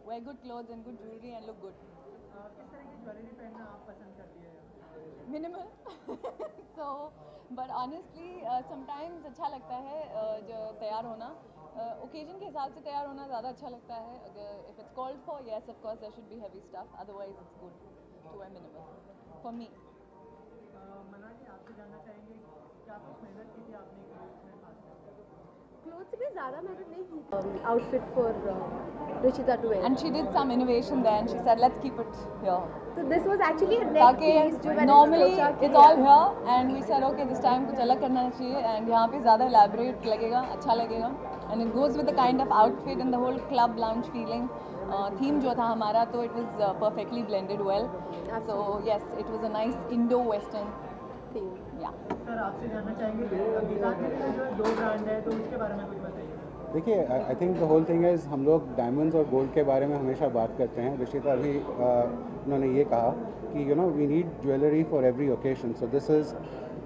wear good clothes and good jewelry and look good. किस तरह की ज्वेलरी पहनना आप पसंद करती है? Minimal. So, but honestly, sometimes अच्छा लगता है जो तैयार होना, occasion के हिसाब से तैयार होना ज़्यादा अच्छा लगता है. अगर if it's called for, yes, of course there should be heavy stuff. Otherwise, it's good to wear minimal. For me. मना जी आपसे जानना चाहेंगे क्या कुछ मेहनत की थी आपने क्लोथ्स में खास करके? क्लोथ्स में ज़्यादा मेहनत नहीं की. Outfit for Rishita to wear. And she did some innovation there, and she said, let's keep it here. So this was actually a neck piece जो मैंने Normally सोचा कि it's all here, and we said okay, this time कुछ अलग करना चाहिए, and यहाँ पे ज़्यादा elaborate लगेगा, अच्छा लगेगा, and it goes with the kind of outfit and the whole club lounge feeling. Theme जो था हमारा, तो it was perfectly blended well. So yes, it was a nice Indo-Western theme. Yeah. Sir आपसे जानना चाहेंगे गीता के लिए जो 2 ब्रांड है तो उसके बारे में कुछ बताइए. देखिए, I think the whole thing is हम लोग डायमंड्स और गोल्ड के बारे में हमेशा बात करते हैं. ऋषिता भी उन्होंने ये कहा कि we need jewellery for every occasion. So this is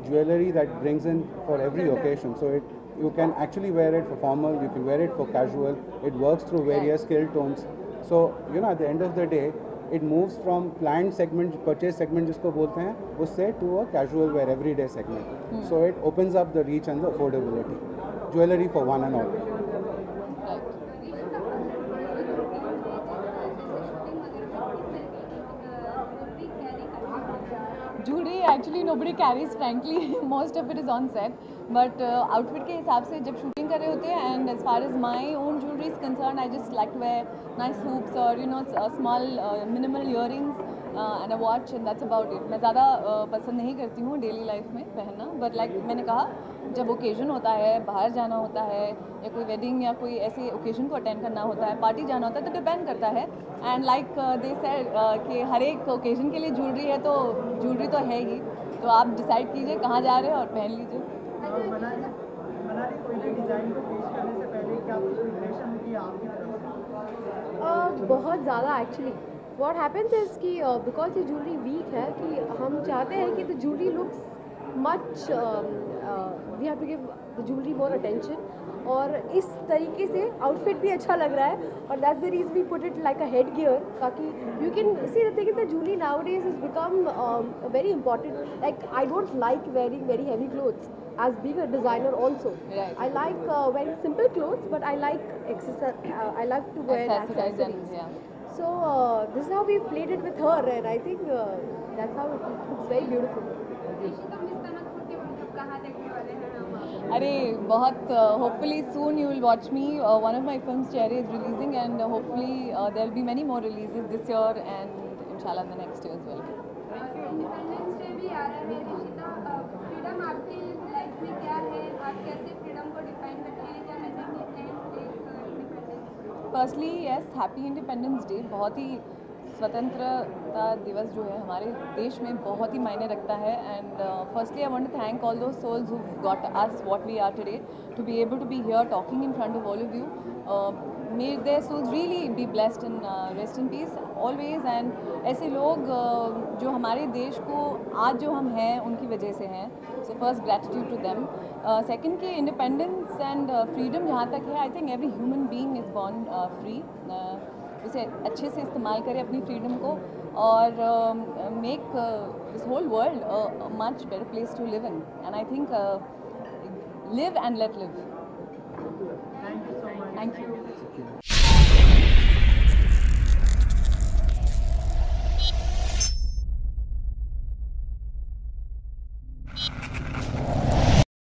jewellery that brings in for every occasion. So it you can actually wear it for formal, you can wear it for casual. It works through various skill tones. So at the end of the day, it moves from planned segment, purchase segment जिसको बोलते हैं, उससे to a casual wear everyday segment. So it opens up the reach and the affordability. Jewelry for one and all. Jewelry actually nobody carries, frankly. Most of it is on set. But outfit के हिसाब से जब shooting कर रहे होते हैं, and as far as my own jewelry is concerned, I just like to wear nice hoops or small minimal earrings and a watch, and that's about it. मैं ज़्यादा पसंद नहीं करती हूँ daily life में पहनना, but like मैंने कहा, जब occasion होता है, बाहर जाना होता है, या कोई wedding या कोई ऐसे occasion को attend करना होता है, party जाना होता है, तो depend करता है. And like they said कि हर एक occasion के लिए jewelry है, तो jewelry तो है ही. तो आप decide कीजिए कहाँ जा रहे हैं और पहन लीजिए. मनाली कोई भी डिज़ाइन को पेश करने से पहले क्या कुछ प्रिपरेशन की आपकी तरफ से? बहुत ज़्यादा एक्चुअली. What happens is कि because ये ज्वेलरी वीक है कि हम चाहते हैं कि the jewelry looks much we have to give the jewelry more attention. और इस तरीके से आउटफिट भी अच्छा लग रहा है, और that's the reason we put it like a head gear, ताकि you can see the thing the jewellery nowadays is become very important. Like I don't like wearing very heavy clothes as being a designer also. Right. I like wearing simple clothes, but I like I like to wear accessories. Yeah. So this is how we've played it with her, and I think that's how it looks very beautiful. अरे बहुत hopefully soon you will watch me. One of my films, Cherry, is releasing, and hopefully there will be many more releases this year and inshallah the next year as well. Independence day भी आ रहा है Rishita, freedom आपकी life में क्या है? आप कैसे freedom को डिफाइन करते हैं? क्या message independence? Firstly yes, happy independence day. बहुत ही स्वतंत्रता दिवस जो है हमारे देश में बहुत ही मायने रखता है. And firstly I want to thank all those souls who got us what we are today, to be able to be here talking in front of all of you. May their souls really be blessed and rest in peace always. And ऐसे लोग जो हमारे देश को आज जो हम हैं उनकी वजह से हैं. So first gratitude to them. Second कि independence and freedom जहाँ तक है, I think every human being is born free. उसे अच्छे से इस्तेमाल करें अपनी freedom को, और make this whole world a much better place to live in. And I think live and let live. Thank you so much. Thank you.